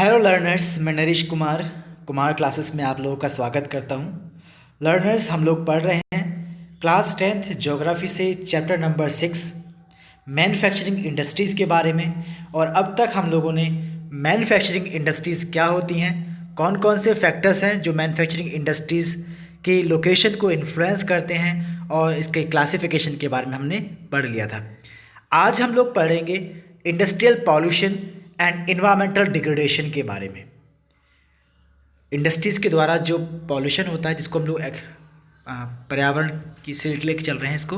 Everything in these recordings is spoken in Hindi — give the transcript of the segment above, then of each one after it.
हेलो लर्नर्स, मैं नरेश कुमार कुमार क्लासेस में आप लोगों का स्वागत करता हूं। लर्नर्स, हम लोग पढ़ रहे हैं क्लास 10th ज्योग्राफी से चैप्टर नंबर 6 मैन्युफैक्चरिंग इंडस्ट्रीज़ के बारे में। और अब तक हम लोगों ने मैन्युफैक्चरिंग इंडस्ट्रीज़ क्या होती हैं, कौन कौन से फैक्टर्स हैं जो मैन्युफैक्चरिंग इंडस्ट्रीज़ की लोकेशन को इन्फ्लुएंस करते हैं, और इसके क्लासिफिकेशन के बारे में हमने पढ़ लिया था। आज हम लोग पढ़ेंगे industrial pollution and environmental degradation के बारे में। इंडस्ट्रीज़ के द्वारा जो पॉल्यूशन होता है, जिसको हम लोग पर्यावरण की से लेके चल रहे हैं इसको,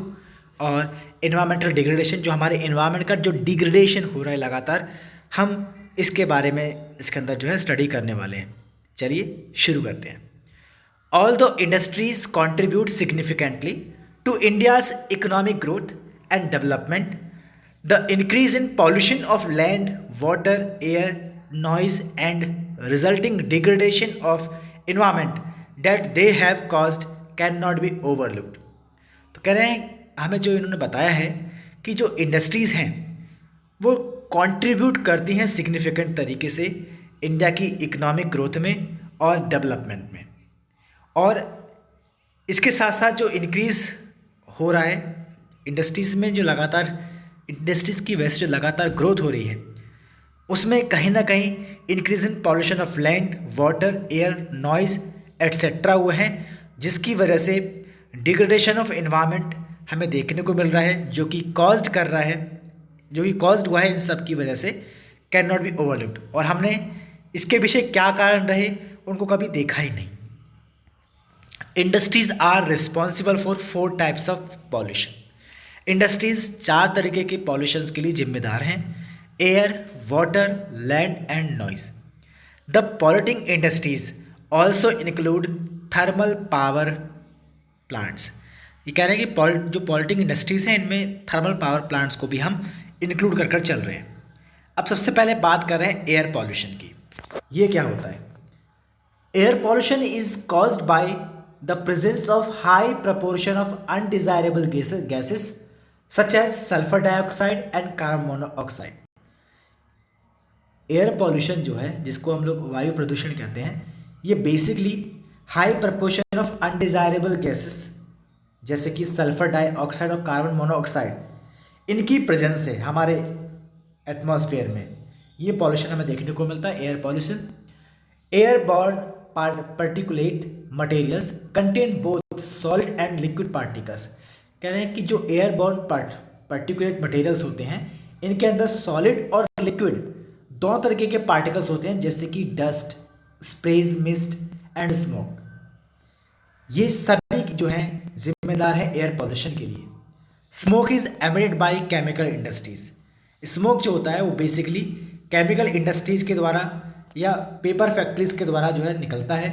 और इन्वायरमेंटल डिग्रेडेशन, जो हमारे इन्वायरमेंट का जो डिग्रेडेशन हो रहा है लगातार, हम इसके बारे में इसके अंदर जो है स्टडी करने वाले हैं। चलिए शुरू करते हैं। Although industries contribute significantly to India's economic growth and development, the increase in pollution of land, water, air, noise, and resulting degradation of environment that they have caused cannot be overlooked. तो कह रहे हैं, हमें जो इन्होंने बताया है कि जो इंडस्ट्रीज़ हैं वो कंट्रीब्यूट करती हैं सिग्निफिकेंट तरीके से इंडिया की इकोनॉमिक ग्रोथ में और डेवलपमेंट में। और इसके साथ साथ जो इंक्रीज़ हो रहा है इंडस्ट्रीज़ में, जो लगातार इंडस्ट्रीज़ की वजह से जो लगातार ग्रोथ हो रही है, उसमें कहीं ना कहीं increase in pollution of land, water, air, noise etcetera हुए हैं, जिसकी वजह से डिग्रेडेशन ऑफ एनवायरनमेंट हमें देखने को मिल रहा है, जो कि कॉज्ड हुआ है इन सब की वजह से, कैन नॉट बी ओवरलुक्ड। और हमने इसके पीछे क्या कारण रहे उनको कभी देखा ही नहीं। Industries are responsible for 4 types of pollution. Industries 4 तरीके के पॉल्यूशंस के लिए जिम्मेदार हैं: air, water, land and noise. The polluting industries also include thermal power plants. ये कह रहे हैं कि जो पॉल्यूटिंग इंडस्ट्रीज हैं इनमें थर्मल पावर प्लांट्स को भी हम इंक्लूड कर चल रहे हैं। अब सबसे पहले बात कर रहे हैं एयर पॉल्यूशन की। ये क्या होता है? Air pollution is caused bye the presence of high proportion of undesirable gases such as sulfur dioxide and carbon monoxide। Air pollution जो है, जिसको हम लोग वायु प्रदूषण कहते हैं, ये basically high proportion of undesirable gases जैसे कि सल्फर डाइऑक्साइड और कार्बन मोनोऑक्साइड, इनकी प्रेजेंस से हमारे एटमॉस्फेयर में ये पॉल्यूशन हमें देखने को मिलता है, air pollution. Airborne particulate materials contain both solid and liquid particles। कह रहे हैं कि जो एयरबॉर्न particulate materials होते हैं, इनके अंदर सॉलिड और लिक्विड दोनों तरीके के पार्टिकल्स होते हैं, जैसे कि dust, sprays, mist and smoke. ये सभी जो हैं जिम्मेदार है एयर पॉल्यूशन के लिए। Smoke is emitted by chemical industries. Smoke जो होता है वो बेसिकली केमिकल इंडस्ट्रीज के द्वारा या पेपर फैक्ट्रीज के द्वारा जो है निकलता है।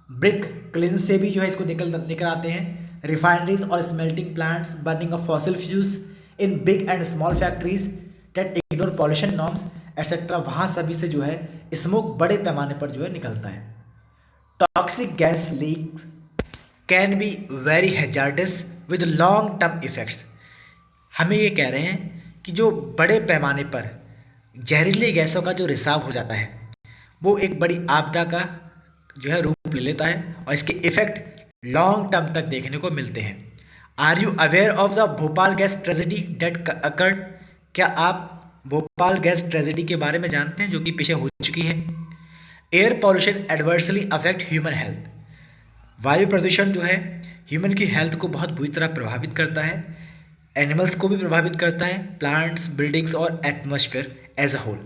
ब्रिक क्लिन से भी जो है इसको निकल आते हैं। रिफाइनरीज और smelting plants, burning of fossil fuels in big and small factories that ignore pollution norms etcetera, वहाँ सभी से जो है स्मोक बड़े पैमाने पर जो है निकलता है। Toxic gas leaks can be very hazards with long term effects. हमें ये कह रहे हैं कि जो बड़े पैमाने पर जहरीली गैसों का जो रिसाव हो जाता है, वो एक बड़ी आपदा का जो है रूप ले लेता है, और इसके इफेक्ट लॉन्ग टर्म तक देखने को मिलते हैं। Are you aware of the Bhopal gas tragedy that occurred? क्या आप भोपाल गैस ट्रेजेडी के बारे में जानते हैं, जो कि पीछे हो चुकी है? Air pollution adversely affect human health. वायु प्रदूषण जो है ह्यूमन की हेल्थ को बहुत बुरी तरह प्रभावित करता है, एनिमल्स को भी प्रभावित करता है, प्लांट्स, बिल्डिंग्स और एटमॉस्फेयर एज अ होल।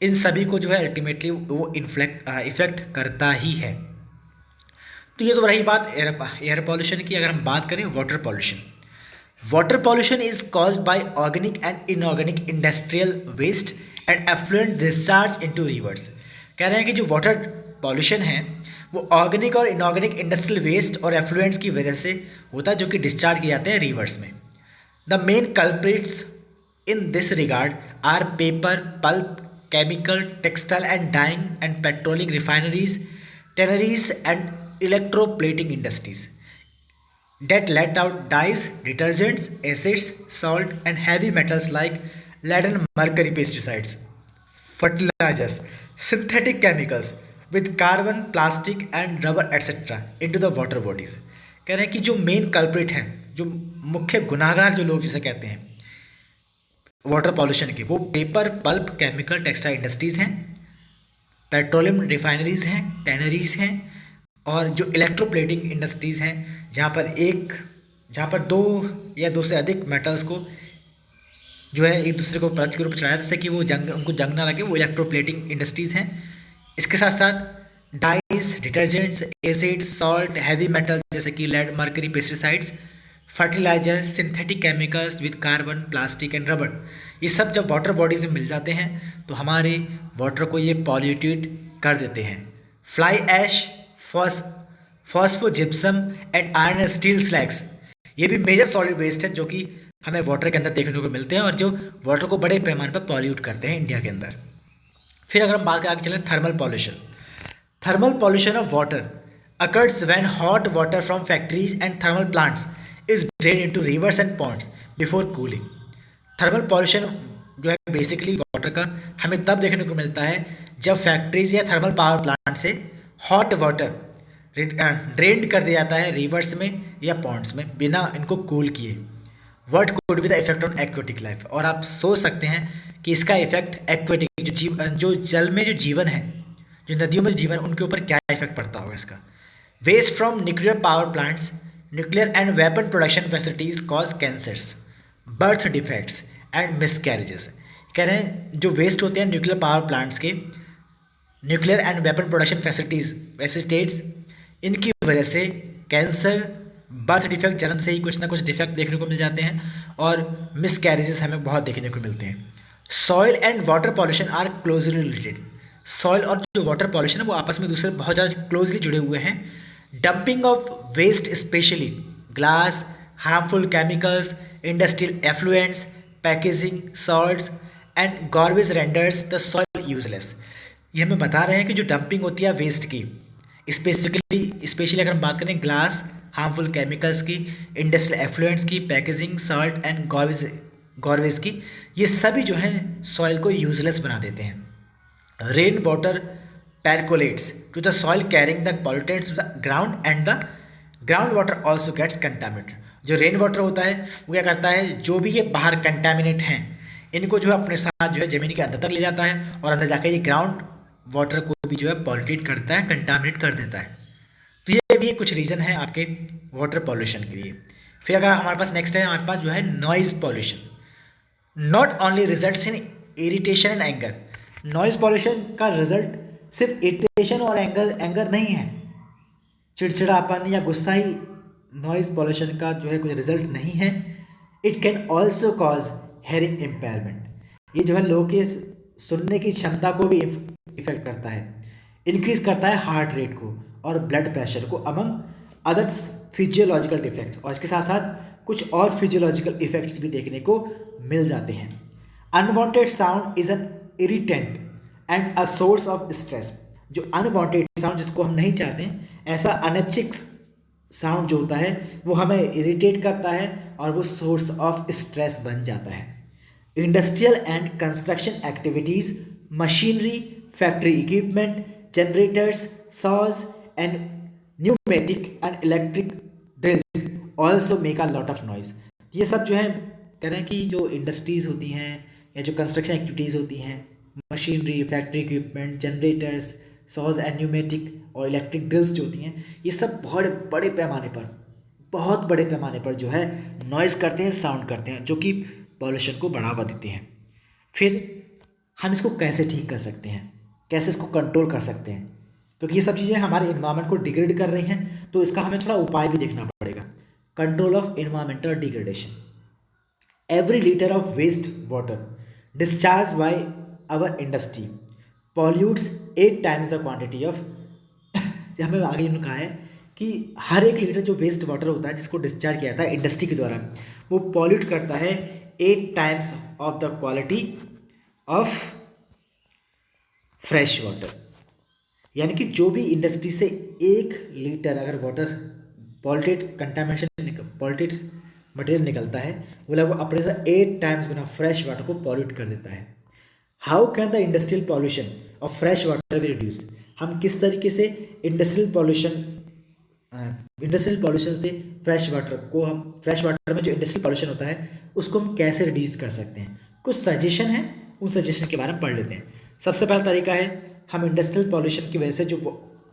इन सभी को जो है अल्टीमेटली वो इफेक्ट करता ही है। तो ये तो रही बात एयर पॉल्यूशन की। अगर हम बात करें water pollution is caused by organic and inorganic industrial waste and effluent discharge into rivers. कह रहे हैं कि जो वाटर पॉल्यूशन है वो ऑर्गेनिक और इनऑर्गेनिक इंडस्ट्रियल वेस्ट और एफ्लुएंट्स की वजह से होता है, जो कि डिस्चार्ज किए जाते हैं रिवर्स में। The main culprits in this regard are paper, pulp, chemical, textile and dyeing and petroleum refineries, tanneries and electroplating industries that let out dyes, detergents, acids, salt and heavy metals like lead and mercury, pesticides, fertilizers, synthetic chemicals with carbon, plastic and rubber etc. into the water bodies। कह रहे हैं कि जो मेन कल्प्रिट हैं, जो मुख्य गुनाहगार जो लोग जिसे कहते हैं वाटर पॉल्यूशन के, वो paper, pulp, chemical, textile industries हैं, पेट्रोलियम रिफाइनरीज हैं, टैनरीज हैं, और जो इलेक्ट्रोप्लेटिंग इंडस्ट्रीज हैं जहाँ पर दो या दो से अधिक मेटल्स को जो है एक दूसरे को परत के रूप में चढ़ाया जिससे कि वो उनको जंग ना लगे, वो इलेक्ट्रोप्लेटिंग इंडस्ट्रीज़ हैं। इसके साथ साथ dyes, detergents, acids, salt, heavy metal जैसे कि lead, mercury, pesticides, fertilisers, synthetic chemicals with carbon, plastic and rubber, ये सब जब वाटर बॉडीज में मिल जाते हैं तो हमारे वाटर को ये पॉल्यूटेड कर देते हैं। Fly ash, phosphogypsum and iron steel slags, ये भी मेजर सॉलिड वेस्ट है जो कि हमें वाटर के अंदर देखने को मिलते हैं और जो वाटर को बड़े पैमाने पर पॉल्यूट करते हैं इंडिया के अंदर। फिर अगर हम बात आगे चलें thermal pollution of water occurs when hot water from factories and thermal plants is drain into rivers and ponds before cooling. Thermal pollution जो है बेसिकली वाटर का हमें तब देखने को मिलता है जब फैक्ट्रीज या थर्मल पावर प्लांट से हॉट वाटर ड्रेन्ड कर दिया जाता है रिवर्स में या पॉन्ड्स में बिना इनको कूल किए। What could be the effect on aquatic life, और आप सोच सकते हैं कि इसका इफेक्ट एक्वेटिक जो जल में जो जीवन है, जो नदियों में जीवन, उनके ऊपर क्या इफेक्ट पड़ता होगा इसका। Waste from nuclear power plants, nuclear and weapon production facilities cause cancers, birth defects and miscarriages. कह रहे हैं जो वेस्ट होते हैं न्यूक्लियर पावर प्लांट्स के, nuclear and weapon production facilities, इनकी वजह से कैंसर, बर्थ डिफेक्ट, जन्म से ही कुछ ना कुछ डिफेक्ट देखने को मिल जाते हैं, और मिसकैरेजेस हमें बहुत देखने को मिलते हैं। Soil and water pollution are closely related. Soil और जो वाटर पॉल्यूशन है वो आपस में दूसरे बहुत ज़्यादा क्लोजली जुड़े हुए हैं। Dumping of waste specially glass, harmful chemicals, industrial effluents, packaging, salts and garbage renders the soil useless. ये हमें बता रहे हैं कि जो डंपिंग होती है वेस्ट की, स्पेशली अगर हम बात करें ग्लास, हार्मफुल केमिकल्स की, इंडस्ट्रियल एफ्लुएंट्स की, पैकेजिंग, सॉल्ट एंड गार्बेज की, ये सभी जो है सॉइल को यूजलेस बना देते हैं। Rain water percolates to the soil carrying the pollutants to the ground and the ground water also gets contaminated. जो रेन वाटर होता है वो क्या करता है, जो भी ये बाहर कंटामिनेट हैं इनको जो है अपने साथ जो है ज़मीन के अंदर तक ले जाता है और अंदर जाकर ये ग्राउंड वाटर को भी जो है पॉल्यूटेट करता है, कंटामिनेट कर देता है। तो ये भी कुछ रीज़न है आपके वाटर पॉल्यूशन के लिए। फिर अगर हमारे पास नेक्स्ट है, हमारे पास जो है noise pollution. Not only results in irritation and anger. Noise pollution का रिजल्ट सिर्फ इरिटेशन और एंगर नहीं है, चिड़चिड़ापन या गुस्सा ही नॉइज़ पॉल्यूशन का जो है कोई रिजल्ट नहीं है। It can also cause hearing impairment. ये जो है लोगों के सुनने की क्षमता को भी इफेक्ट करता है, इंक्रीज करता है हार्ट रेट को और ब्लड प्रेशर को, अमंग अदर्स फिजियोलॉजिकल डिफेक्ट्स। और इसके साथ साथ कुछ और फिजियोलॉजिकल इफेक्ट्स भी देखने को मिल जाते हैं। Unwanted sound is an irritant and a source of stress. जो अनवांटेड साउंड जिसको हम नहीं चाहते हैं, ऐसा अनैच्छिक साउंड जो होता है वो हमें इरिटेट करता है और वो सोर्स ऑफ स्ट्रेस बन जाता है। Industrial and construction activities, machinery, factory equipment, generators, saws and pneumatic and electric drills also make a lot of noise. ये सब जो है कह रहे हैं कि जो इंडस्ट्रीज़ होती हैं या जो कंस्ट्रक्शन एक्टिविटीज़ होती हैं, machinery, factory equipment, generators, saws and pneumatic और इलेक्ट्रिक ड्रिल्स जो होती हैं, ये सब बहुत बड़े पैमाने पर जो है नॉइज़ करते हैं, साउंड करते हैं, जो कि पॉल्यूशन को बढ़ावा देते हैं। फिर हम इसको कैसे ठीक कर सकते हैं, कैसे इसको कंट्रोल कर सकते हैं, क्योंकि ये सब चीज़ें हमारे इन्वायरमेंट को डिग्रेड कर रही हैं, तो इसका हमें थोड़ा उपाय भी देखना पड़ेगा। Control of environmental degradation. Every litre of waste water discharge by our industry pollutes 8 times the quantity of हमें आगे इन्होंने कहा है कि हर एक लीटर जो वेस्ट वाटर होता है जिसको डिस्चार्ज किया जाता है इंडस्ट्री के द्वारा, वो पॉल्यूट करता है 8 times of the quality of fresh water. यानी कि जो भी इंडस्ट्री से 1 लीटर अगर वाटर पॉल्यूटेड मटेरियल निकलता है, वो लगभग अपने से 8 times गुना फ्रेश वाटर को पॉल्यूट कर देता है। How can the industrial pollution of fresh water भी रिड्यूस। हम किस तरीके से इंडस्ट्रियल पॉल्यूशन से फ्रेश वाटर में जो इंडस्ट्रियल पॉल्यूशन होता है उसको हम कैसे रिड्यूस कर सकते हैं, कुछ सजेशन है, उन सजेशन के बारे में पढ़ लेते हैं। सबसे पहला तरीका है, हम इंडस्ट्रियल पॉल्यूशन की वजह से जो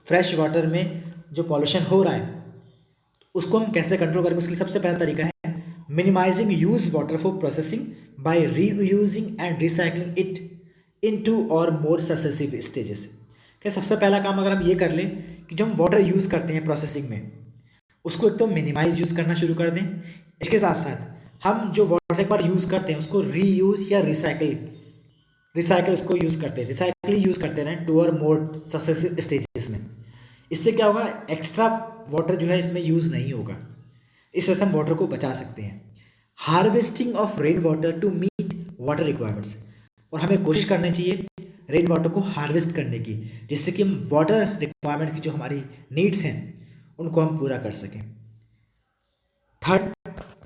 फ्रेश वाटर में जो पॉल्यूशन हो रहा है उसको हम कैसे कंट्रोल करेंगे। उसके लिए सबसे पहला तरीका है minimising use water for processing by reusing and recycling it into और मोर सक्सेसिव स्टेजेस। क्या सबसे पहला काम अगर हम ये कर लें कि जो हम वाटर यूज़ करते हैं प्रोसेसिंग में उसको एक तो मिनिमाइज यूज़ करना शुरू कर दें। इसके साथ साथ हम जो वाटर एक बार यूज़ करते हैं उसको रीयूज या रिसाइकल उसको यूज़ करते हैं, रिसाइकल यूज़ करते रहें टू और मोर सक्सेसिव स्टेजेस में। इससे क्या होगा, एक्स्ट्रा वाटर जो है इसमें यूज़ नहीं होगा, इससे हम वाटर को बचा सकते हैं। Harvesting of rain water to meet water requirements, और हमें कोशिश करनी चाहिए रेन वाटर को हार्वेस्ट करने की, जिससे कि हम वाटर रिक्वायरमेंट की जो हमारी नीड्स हैं उनको हम पूरा कर सकें। Third,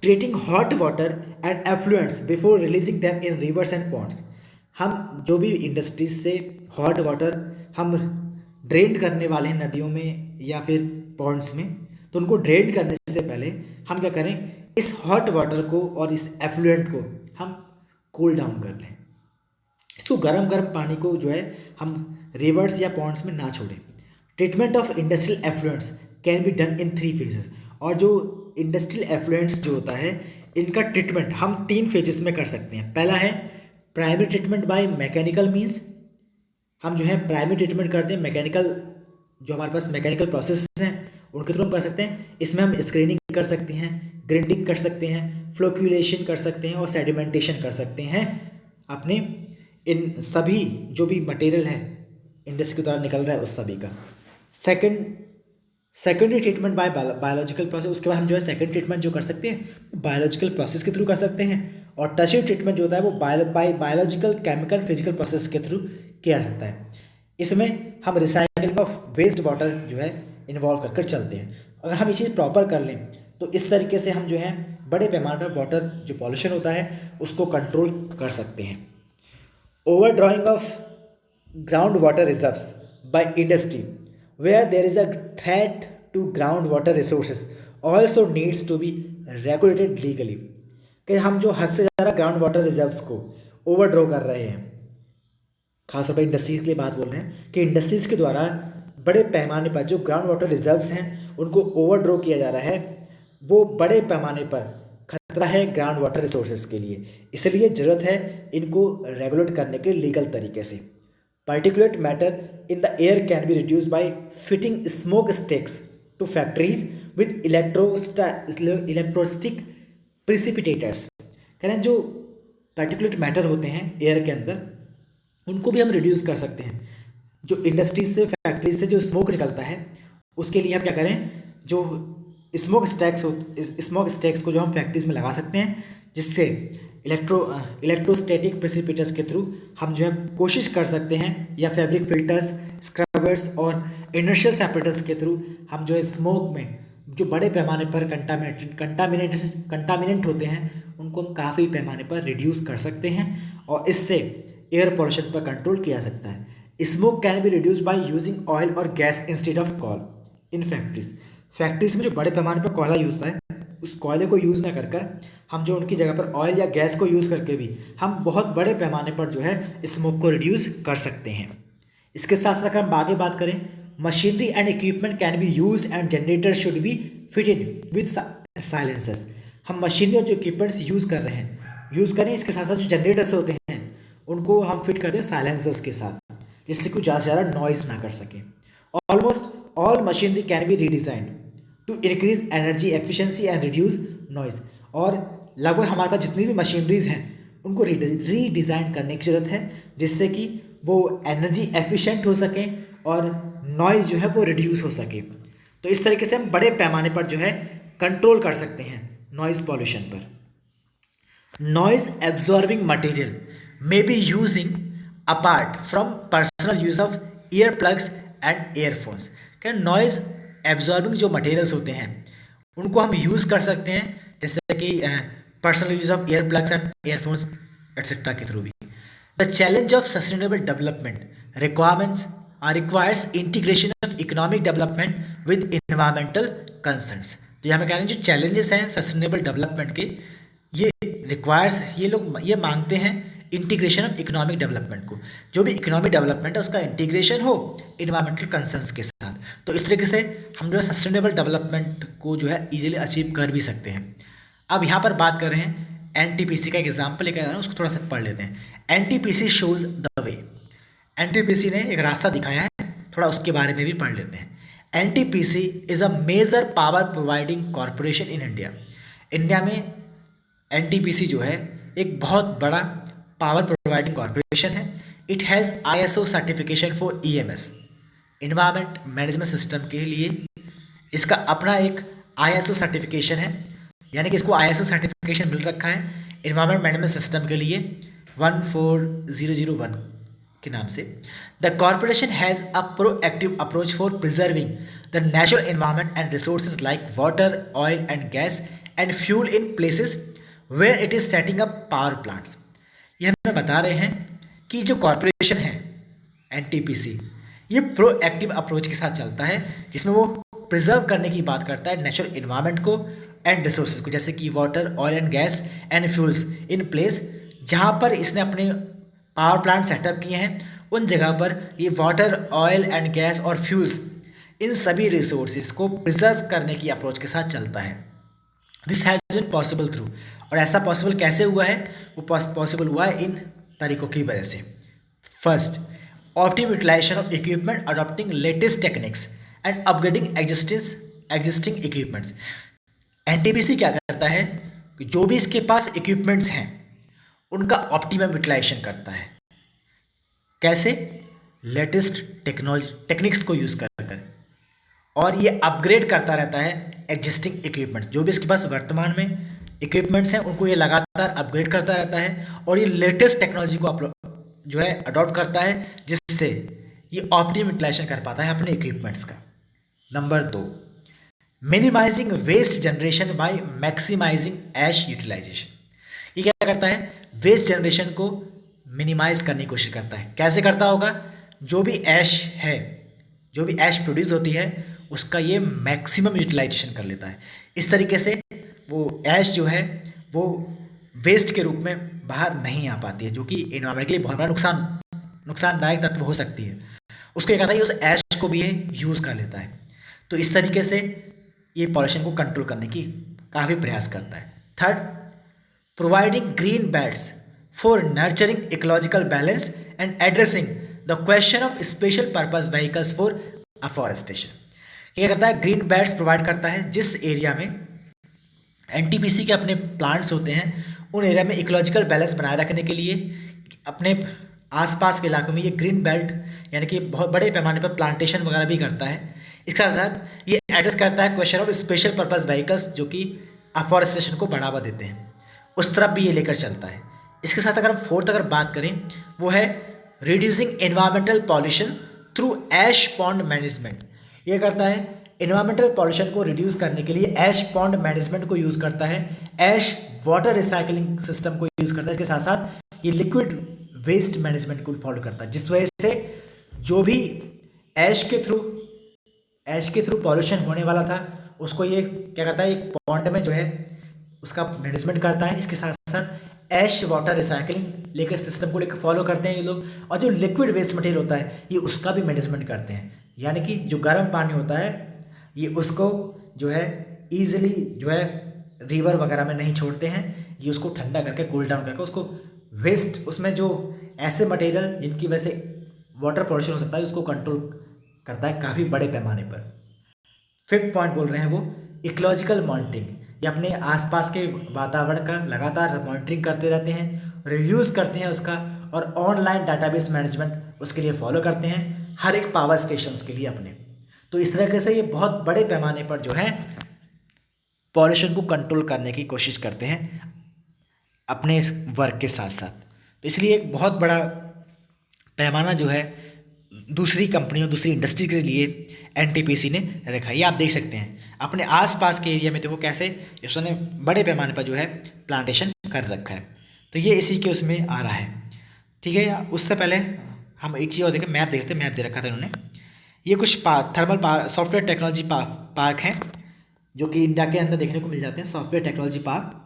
treating hot water and effluents before releasing them in rivers and ponds. हम जो भी इंडस्ट्रीज से हॉट वाटर हम ड्रेन करने वाले हैं नदियों में या फिर पॉन्ड्स में, तो उनको ड्रेन करने से पहले हम क्या करें, इस हॉट वाटर को और इस एफ्लुएंट को हम कूल डाउन कर लें। इसको गर्म पानी को जो है हम रिवर्स या पॉन्ड्स में ना छोड़ें। Treatment of industrial effluents can be done in 3 phases, और जो इंडस्ट्रियल एफ्लुएंट्स जो होता है इनका ट्रीटमेंट हम 3 फेजेस में कर सकते हैं। पहला है primary treatment by mechanical means, हम जो है प्राइमरी ट्रीटमेंट करते हैं मैकेनिकल, जो हमारे पास मैकेनिकल प्रोसेस हैं उनके थ्रू हम कर सकते हैं। इसमें हम स्क्रीनिंग कर सकते हैं, ग्राइंडिंग कर सकते हैं, फ्लोक्यूलेशन कर सकते हैं और सेडिमेंटेशन कर सकते हैं। अपने इन सभी जो भी मटेरियल है इंडस्ट्री के द्वारा निकल रहा है उस सभी का। Secondary treatment bye biological process, उसके बाद हम जो है सेकेंड ट्रीटमेंट जो कर सकते हैं बायोलॉजिकल प्रोसेस के थ्रू कर सकते हैं, और टर्शियरी ट्रीटमेंट जो होता है वो बायोलॉजिकल केमिकल फिजिकल प्रोसेस के थ्रू किया जा सकता है। इसमें हम रिसाइकलिंग ऑफ वेस्ट वाटर जो है इन्वॉल्व कर चलते हैं। अगर हम ये चीज़ प्रॉपर कर लें तो इस तरीके से हम जो है बड़े पैमाने पर वाटर जो पॉल्यूशन होता है उसको कंट्रोल कर सकते हैं। Over drawing of ground water reserves by industry where there is a threat to groundwater resources also needs to be regulated legally। कि हम जो हद से ज़्यादा ग्राउंड वाटर रिजर्व्स को ओवर ड्रॉ कर रहे हैं, खासतौर पर इंडस्ट्रीज़ के लिए बात बोल रहे हैं कि इंडस्ट्रीज़ के द्वारा बड़े पैमाने पर जो ग्राउंड वाटर रिजर्व्स हैं उनको ओवर ड्रॉ किया जा रहा है, वो बड़े पैमाने पर खतरा है ग्राउंड वाटर रिसोर्सेज के लिए। इसलिए ज़रूरत है इनको रेगुलेट करने के लीगल तरीके से। Particulate matter in the air can be reduced by fitting smokestacks to factories with electrostatic precipitators। कह रहे हैं जो particulate matter होते हैं एयर के अंदर उनको भी हम रिड्यूस कर सकते हैं। जो इंडस्ट्रीज से फैक्ट्रीज से जो स्मोक निकलता है उसके लिए हम क्या करें, जो स्मोक स्टैक्स को जो हम फैक्ट्रीज में लगा सकते हैं, जिससे इलेक्ट्रोस्टैटिक प्रेसिपिटेटर्स के थ्रू हम जो है कोशिश कर सकते हैं, या फैब्रिक फिल्टर्स, स्क्रबर्स और इनर्शियल सेपरेटर्स के थ्रू हम जो है स्मोक में जो बड़े पैमाने पर कंटामिनेंट होते हैं उनको हम काफ़ी पैमाने पर रिड्यूस कर सकते हैं, और इससे एयर पॉल्यूशन पर कंट्रोल किया जा सकता है। Smoke can be reduce by using oil और gas instead of coal in factories में जो बड़े पैमाने पर कोयला यूज़ होता है उस कोयले को यूज़ ना कर हम जो उनकी जगह पर ऑयल या गैस को यूज़ करके भी हम बहुत बड़े पैमाने पर जो है स्मोक को रिड्यूस कर सकते हैं। इसके साथ साथ अगर हम आगे बात करें, machinery and equipment can be used and generator should be fitted with silencers. हम मशीनरी और जो इक्विपमेंट्स यूज़ करें, इसके साथ साथ जो जनरेटर्स होते हैं उनको हम फिट कर दें साइलेंसर्स के साथ, जिससे कुछ ज़्यादा से ज़्यादा नॉइज़ ना कर सके। Almost all machinery can be redesigned to increase energy efficiency and reduce noise. और लगभग हमारे पास जितनी भी मशीनरीज हैं उनको रीडिज़ाइन करने की ज़रूरत है, जिससे कि वो एनर्जी एफिशिएंट हो सके और नॉइज़ जो है वो रिड्यूस हो सके। तो इस तरीके से हम बड़े पैमाने पर जो है कंट्रोल कर सकते हैं नॉइज़ पॉल्यूशन पर। Noise absorbing material may be using apart from personal use of ear plugs and earphones. क्या नॉइज़ एब्जॉर्बिंग जो मटेरियल्स होते हैं उनको हम यूज़ कर सकते हैं, जैसे कि personal use of ear plugs and earphones etcetera के थ्रू भी। The challenge of sustainable development requirements requires integration of economic development with environmental concerns। तो यहाँ पे कह रहे हैं जो challenges हैं सस्टेनेबल डेवलपमेंट के, ये रिक्वायर्स, ये लोग ये मांगते हैं इंटीग्रेशन ऑफ इकोनॉमिक डेवलपमेंट को, जो भी इकोनॉमिक डेवलपमेंट है उसका इंटीग्रेशन हो इन्वायरमेंटल कंसर्न्स के साथ। तो इस तरीके से हम जो है सस्टेनेबल डेवलपमेंट को जो है इजीली अचीव कर भी सकते हैं। अब यहाँ पर बात कर रहे हैं एनटीपीसी का एग्जाम्पल लेकर आ रहा हूँ, उसको थोड़ा सा पढ़ लेते हैं। NTPC shows the way, NTPC ने एक रास्ता दिखाया है, थोड़ा उसके बारे में भी पढ़ लेते हैं। NTPC is a major power providing corporation in India. India में एनटीपीसी जो है एक बहुत बड़ा पावर प्रोवाइडिंग कॉरपोरेशन है। It has ISO certification for EMS, environment management system के लिए इसका अपना एक आईएसओ सर्टिफिकेशन है, यानी कि इसको आईएसओ सर्टिफिकेशन मिल रखा है इन्वायरमेंट मैनेजमेंट सिस्टम के लिए 14001 के नाम से। The corporation has a proactive approach for preserving the natural environment and resources like water, oil and gas and fuel in places where it is setting up power plants. ये हमें बता रहे हैं कि जो कॉरपोरेशन है एनटीपीसी, ये प्रोएक्टिव अप्रोच के साथ चलता है, जिसमें वो प्रिजर्व करने की बात करता है नेचुरल एनवायरनमेंट को एंड रिसोर्सेज को, जैसे कि water, oil and gas and fuels in place, जहाँ पर इसने अपने पावर प्लांट सेटअप किए हैं उन जगह पर ये वाटर, ऑयल एंड गैस और फ्यूल्स, इन सभी रिसोर्सेज को प्रिजर्व करने की अप्रोच के साथ चलता है। This has been possible through, और ऐसा पॉसिबल कैसे हुआ है? वो पॉसिबल हुआ है इन तरीकों की वजह से। First, optimum utilisation of equipment, adopting latest techniques and upgrading existing equipments. NTPC क्या करता है कि जो भी इसके पास इक्विपमेंट्स हैं उनका ऑप्टिमम यूटिलाइजेशन करता है। कैसे? लेटेस्ट टेक्निक्स को यूज़ कर और ये अपग्रेड करता रहता है एग्जिस्टिंग इक्विपमेंट्स। जो भी इसके पास वर्तमान में इक्विपमेंट्स हैं उनको ये लगातार अपग्रेड करता रहता है और ये लेटेस्ट टेक्नोलॉजी को जो है अडॉप्ट करता है, जिससे ये ऑप्टिमम यूटिलाइजेशन कर पाता है अपने इक्विपमेंट्स का। Number 2, minimising waste generation by maximising ash utilisation. ये क्या करता है? वेस्ट जनरेशन को मिनिमाइज करने की कोशिश करता है। कैसे करता होगा? जो भी ऐश है, जो भी ऐश प्रोड्यूस होती है उसका ये मैक्सिमम यूटिलाइजेशन कर लेता है। इस तरीके से वो ऐश जो है वो वेस्ट के रूप में बाहर नहीं आ पाती है, जो कि एनवायरनमेंट के लिए बहुत बड़ा नुकसानदायक तत्व हो सकती है। उसको ये कहता है कि उस ऐश को भी ये यूज़ कर लेता है। तो इस तरीके से ये पॉल्यूशन को कंट्रोल करने की काफ़ी प्रयास करता है। Third, providing green belts for nurturing ecological balance and addressing the question of special purpose vehicles for afforestation. क्या करता है? ग्रीन बेल्ट्स प्रोवाइड करता है जिस एरिया में एनटीपीसी के अपने प्लांट्स होते हैं, उन एरिया में इकोलॉजिकल बैलेंस बनाए रखने के लिए अपने आसपास के इलाकों में ये ग्रीन बेल्ट यानी कि बहुत बड़े पैमाने पर प्लांटेशन वगैरह भी करता है। इसके साथ ये एड्रेस करता है question of special purpose vehicles, जो कि अफॉरेस्टेशन को बढ़ावा देते हैं, उस तरफ भी ये लेकर चलता है। इसके साथ अगर हम फोर्थ अगर बात करें, वो है रिड्यूसिंग एनवायरमेंटल पॉल्यूशन थ्रू ऐश पॉन्ड मैनेजमेंट। ये करता है एनवायरमेंटल पॉल्यूशन को रिड्यूस करने के लिए ऐश पॉन्ड मैनेजमेंट को यूज़ करता है, ऐश वाटर रिसाइकलिंग सिस्टम को यूज़ करता है। इसके साथ साथ ये लिक्विड वेस्ट मैनेजमेंट को फॉलो करता है, जिस वजह से जो भी ऐश के थ्रू पॉल्यूशन होने वाला था उसको ये क्या करता है, एक पॉन्ड में जो है उसका मैनेजमेंट करता है। इसके साथ साथ ऐश वाटर रिसाइकलिंग लेकर सिस्टम को लेकर फॉलो करते हैं ये लोग, और जो लिक्विड वेस्ट मटेरियल होता है ये उसका भी मैनेजमेंट करते हैं। यानी कि जो गर्म पानी होता है ये उसको जो है ईजिली जो है रिवर वगैरह में नहीं छोड़ते हैं, ये उसको ठंडा करके कूल डाउन करके उसको वेस्ट, उसमें जो ऐसे मटेरियल जिनकी वजह से वाटर पॉल्यूशन हो सकता है उसको कंट्रोल करता है काफ़ी बड़े पैमाने पर। फिफ्थ पॉइंट बोल रहे हैं वो इकोलॉजिकल मॉनिटरिंग। ये अपने आसपास के वातावरण का लगातार मॉनिटरिंग करते रहते हैं, रिव्यूज़ करते हैं उसका, और ऑनलाइन डाटाबेस मैनेजमेंट उसके लिए फॉलो करते हैं हर एक पावर स्टेशंस के लिए अपने। तो इस तरीके से ये बहुत बड़े पैमाने पर जो है पॉल्यूशन को कंट्रोल करने की कोशिश करते हैं अपने इस वर्क के साथ साथ। तो इसलिए एक बहुत बड़ा पैमाना जो है दूसरी कंपनियों, दूसरी इंडस्ट्री के लिए एनटीपीसी ने रखा है। ये आप देख सकते हैं अपने आसपास के एरिया में, देखो कैसे उसने बड़े पैमाने पर जो है प्लांटेशन कर रखा है। तो ये इसी के उसमें आ रहा है। ठीक है, उससे पहले हम एक चीज़ और देखें, मैप देखते, मैप दे रखा था इन्होंने। ये कुछ थर्मल सॉफ्टवेयर टेक्नोलॉजी पार्क हैं जो कि इंडिया के अंदर देखने को मिल जाते हैं, सॉफ्टवेयर टेक्नोलॉजी पार्क।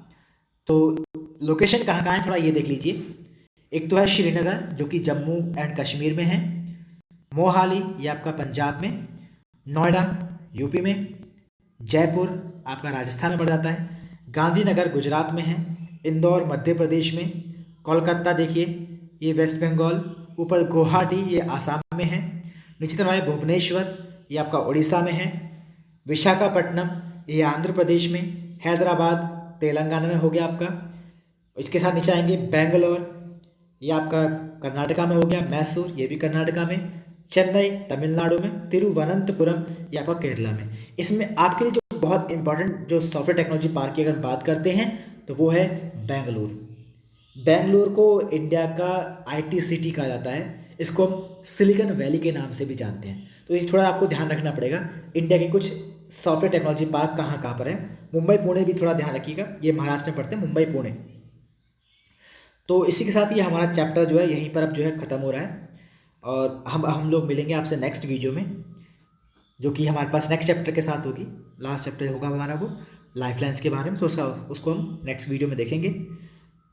तो लोकेशन कहाँ कहाँ है थोड़ा ये देख लीजिए। एक तो है श्रीनगर जो कि जम्मू एंड कश्मीर में है, मोहाली ये आपका पंजाब में, नोएडा यूपी में, जयपुर आपका राजस्थान में पड़ जाता है, गांधीनगर गुजरात में है, इंदौर मध्य प्रदेश में, कोलकाता देखिए ये वेस्ट बंगाल, ऊपर गुवाहाटी ये आसाम में है, नीचे तरफ है भुवनेश्वर ये आपका उड़ीसा में है, विशाखापट्टनम ये आंध्र प्रदेश में, हैदराबाद तेलंगाना में हो गया आपका। इसके साथ नीचे आएंगे बेंगलोर ये आपका कर्नाटका में हो गया, मैसूर ये भी कर्नाटका में, चेन्नई तमिलनाडु में, तिरुवनंतपुरम ये आपका केरला में। इसमें आपके लिए जो बहुत इंपॉर्टेंट जो सॉफ्टवेयर टेक्नोलॉजी पार्क की अगर बात करते हैं तो वो है बेंगलुरु। बेंगलुरु को इंडिया का IT सिटी कहा जाता है, इसको हम सिलिकॉन वैली के नाम से भी जानते हैं। तो ये थोड़ा आपको ध्यान रखना पड़ेगा, इंडिया के कुछ सॉफ्टवेयर टेक्नोलॉजी पार्क कहाँ कहाँ पर है। मुंबई पुणे भी थोड़ा ध्यान रखिएगा, ये महाराष्ट्र में पड़ते हैं, मुंबई पुणे। तो इसी के साथ ये हमारा चैप्टर जो है यहीं पर अब जो है ख़त्म हो रहा है, और हम लोग मिलेंगे आपसे नेक्स्ट वीडियो में, जो कि हमारे पास नेक्स्ट चैप्टर के साथ होगी। लास्ट चैप्टर होगा हमारा वो लाइफलाइंस के बारे में, तो उसको हम नेक्स्ट वीडियो में देखेंगे।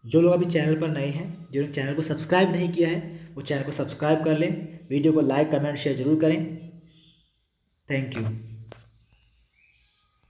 जो लोग अभी चैनल पर नए हैं, जिन्होंने चैनल को सब्सक्राइब नहीं किया है, वो चैनल को सब्सक्राइब कर लें, वीडियो को लाइक कमेंट शेयर जरूर करें। Thank you.